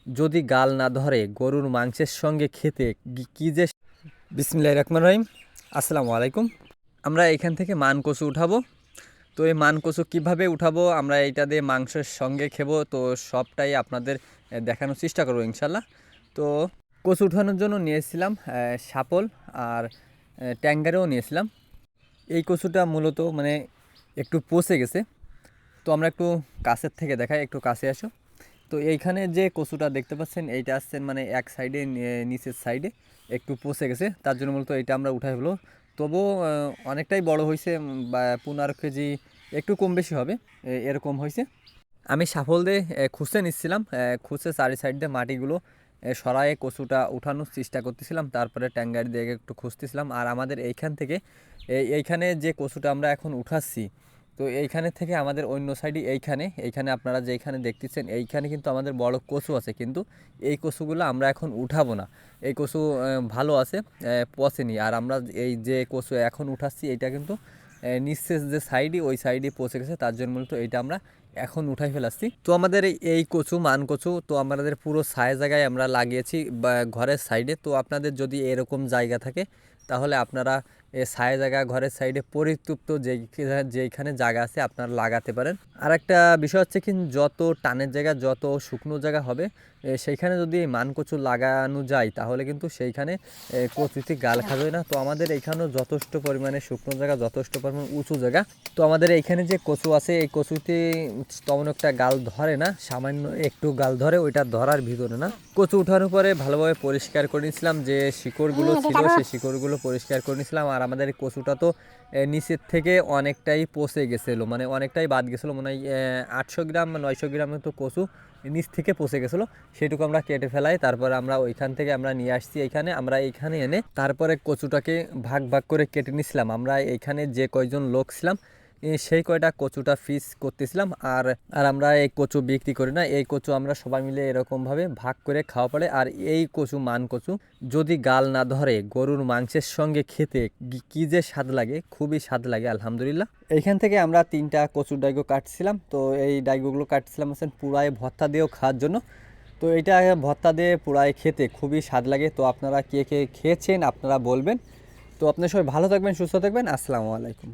যদি গাল না ধরে গরুর মাংসের সঙ্গে খেতে কি যে। বিসমিল্লাহির রহমানির রহিম। আসসালামু আলাইকুম। আমরা এখান থেকে মান কচু উঠাবো। তো এই মান কচু কীভাবে উঠাবো, আমরা এইটা দিয়ে মাংসের সঙ্গে খেবো, তো সবটাই আপনাদের দেখানোর চেষ্টা করবো ইনশাল্লাহ। তো কচু উঠানোর জন্য নিয়েছিলাম শাপল আর ট্যাঙ্গারেও নিয়েছিলাম। এই কচুটা মূলত মানে একটু পচে গেছে, তো আমরা একটু কাছের থেকে দেখাই, একটু কাছে আসো। তো এইখানে যে কচুটা দেখতে পাচ্ছেন, এইটা আসছেন মানে এক সাইডে, নিচের সাইডে একটু পচে গেছে, তার জন্য মূলত এটা আমরা উঠাই হলো। তবুও অনেকটাই বড় হয়েছে, বা 15 কেজি একটু কম বেশি হবে, এরকম হয়েছে। আমি সাফল দিয়ে খুঁজে নিচ্ছিলাম, খুঁজে চারি সাইড দিয়ে মাটিগুলো সরায়ে কচুটা উঠানোর চেষ্টা করতেছিলাম, তারপরে ট্যাঙ্গারি দিয়ে একটু খুঁজতেছিলাম। আর আমাদের এইখান থেকে এইখানে যে কচুটা আমরা এখন উঠাচ্ছি, তো এইখানে থেকে আমাদের অন্য সাইডে এইখানে আপনারা যেইখানে দেখতেছেন, এইখানে কিন্তু আমাদের বড় কচু আছে, কিন্তু এই কচুগুলো আমরা এখন উঠাবো না। এই কচু ভালো আছে, পচেনি। আর আমরা এই যে কচু এখন উঠাচ্ছি, এইটা কিন্তু নিচের যে সাইডে, ওই সাইডে পচে গেছে, তার জন্য মূলত এইটা আমরা এখন উঠাই ফেলাচ্ছি। তো আমাদের এই কচু মান কচু তো আমাদের পুরো ছায়া জায়গায় আমরা লাগিয়েছি, বা ঘরের সাইডে। তো আপনাদের যদি এরকম জায়গা থাকে, তাহলে আপনারা ছায়া জায়গা ঘরের সাইডে পরিত্যক্ত যেইখানে জায়গা আছে আপনারা লাগাতে পারেন। আর একটা বিষয় হচ্ছে কি, যত টানের জায়গা, যত শুকনো জায়গা হবে, সেইখানে যদি মান কচু লাগানো যায়, তাহলে কিন্তু সেইখানে কচুতে গাল খাবে না। তো আমাদের এইখানেও যথেষ্ট পরিমাণে শুকনো জায়গা, যথেষ্ট পরিমাণ উঁচু জায়গা। তো আমাদের এইখানে যে কচু আছে, এই কচুতে তেমন একটা গাল ধরে না, সামান্য একটু গাল ধরে, ওইটা ধরার ভিতরে না। কচু উঠানোর পরে ভালোভাবে পরিষ্কার করে নিয়েছিলাম, যে শিকড়গুলো ছিল সেই শিকড়গুলো পরিষ্কার করে নিয়েছিলাম। আর আমাদের কচুটা তো নিচের থেকে অনেকটাই পচে গেছিলো, মানে অনেকটাই বাদ গেছিলো, মানে 800 গ্রাম বা 900 গ্রামের তো কচু নিচ থেকে পচে গেছিলো। সেটুকু আমরা কেটে ফেলাই, তারপরে আমরা ওইখান থেকে আমরা নিয়ে আসছি এইখানে এনে তারপরে কচুটাকে ভাগ ভাগ করে কেটে নিয়েছিলাম। আমরা এইখানে যে কয়জন লোক ছিলাম, সেই কয়টা কচুটা ফিস করতেছিলাম। আর আর আমরা এই কচু বিক্রি করি না, এই কচু আমরা সবাই মিলে এরকমভাবে ভাগ করে খাওয়া পড়ে। আর এই কচু মান কচু যদি গাল না ধরে গরুর মাংসের সঙ্গে খেতে কি যে স্বাদ লাগে, খুবই স্বাদ লাগে আলহামদুলিল্লাহ। এইখান থেকে আমরা 3টা কচুর ডাইগো কাটছিলাম। তো এই ডাইগোগুলো কাটছিলাম হচ্ছে পুরাই ভর্তা দিয়েও খাওয়ার জন্য। তো এটা ভর্তা দিয়ে পুরাই খেতে খুবই স্বাদ লাগে। তো আপনারা কে কে খেয়েছেন আপনারা বলবেন। তো আপনারা সবাই ভালো থাকবেন, সুস্থ থাকবেন। আসসালামু আলাইকুম।